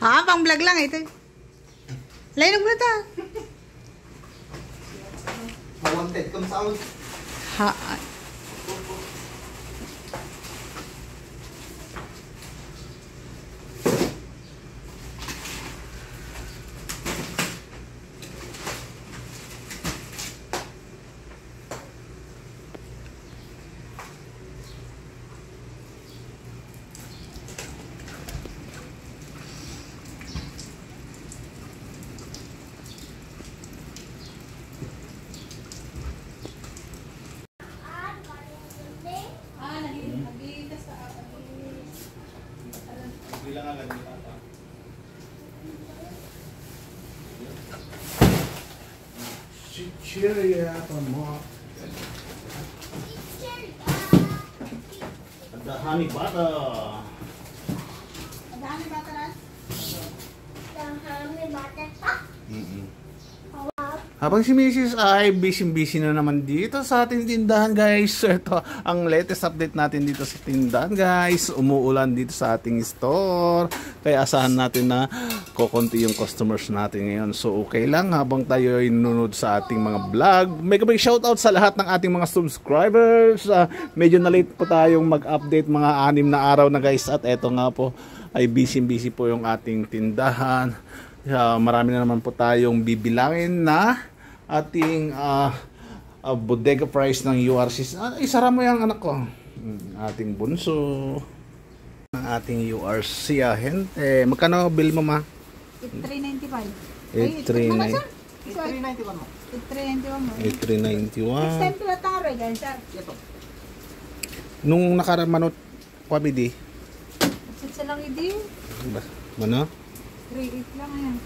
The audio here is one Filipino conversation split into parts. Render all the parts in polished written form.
Ha, pang vlog lang ito. Lainog na ta. Wanted kung saan. Ha. Bilang agad ni Papa. Chichirya pa mo. Adahani bata. Adahani bata rin? Adahani bata pa? Habang si Mrs. ay busy na naman dito sa ating tindahan, guys. Ito ang latest update natin dito sa tindahan, guys. Umuulan dito sa ating store. Kaya asahan natin na kukunti yung customers natin ngayon. So okay lang habang tayo ay nunod sa ating mga vlog. Mega big shoutout sa lahat ng ating mga subscribers. Medyo na late po tayong mag-update, mga 6 na araw na, guys. At eto nga po ay busy po yung ating tindahan. Marami na naman po tayong bibilangin na ating bodega price ng URC. Isara mo yung anak ko. Ating bunso. Ang ating URC. Magkano bill mo, ma? 395. 839. 391 mo. 891. Next time to ataro, guys. Nung nakaramanot ko bidi. Sa lang idi. Ano? 3.8 lang yan.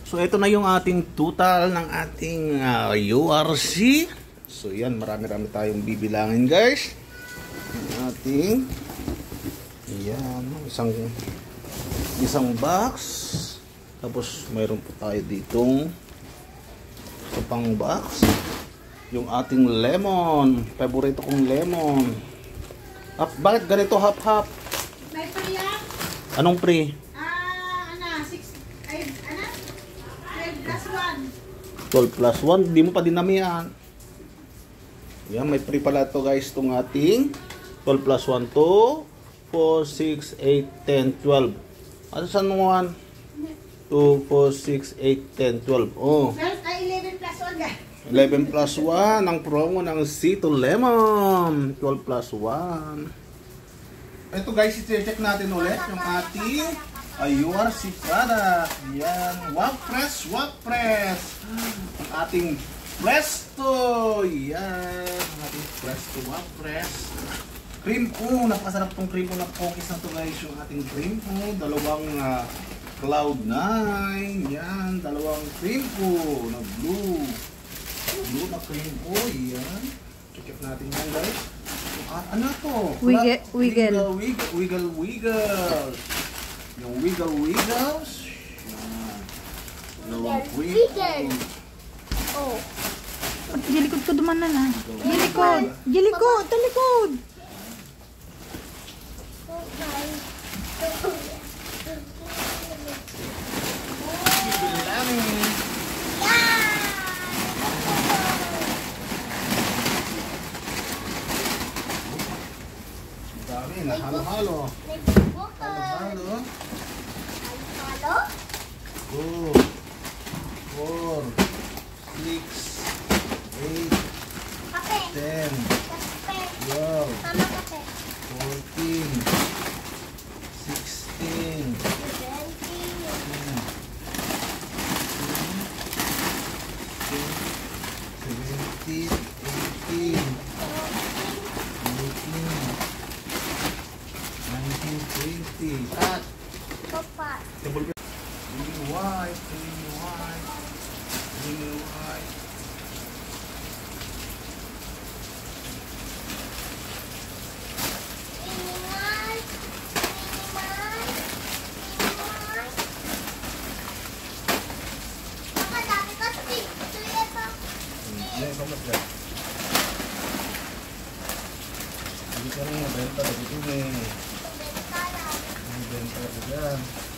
So ito na yung ating total ng ating URC. So yan, marami-rami tayong bibilangin, guys. Ating yan, isang box. Tapos mayroon po tayo ditong sa pang box. Yung ating lemon, paborito kong lemon. Bakit ganito hap-hap? May free yan? Anong free? 12 plus 1, di mo pa dinamihan. Yan, may free pala to, guys, itong ating 12 plus 1 to 4, 6, 8, 10, 12. Ano saan mo 1? 2, 4, 6, 8, 10, 12. Oh. 11 plus 1, guys. 11 plus 1 ang promo ng Cito Lemon. 12 plus 1. Ito, guys, i-check natin ulit yung ating URC product. Yan. Wag press. Ang ating Presto. Yan. Ang ating Presto Wag press. Cream po. Napakasarap tong cream po na cookies na to, guys. Yung ating cream po. Dalawang Cloud9. Yan. Dalawang cream po na blue. Blue na cream po. Yan. Check natin yan, guys. Ano to? Wiggle. Wiggle. Yung wiggles. Dalawang cream po. Oh. Jilikod ko dumanan na. Jilikod. Talikod. Dami, nahalo-halo. Halo-halo. 2, 4, 6, 8, 10, 12, 14, 16, 17, 18, 19, 20. At double white. Hindi ka rin mabenta na dito eh. Yan.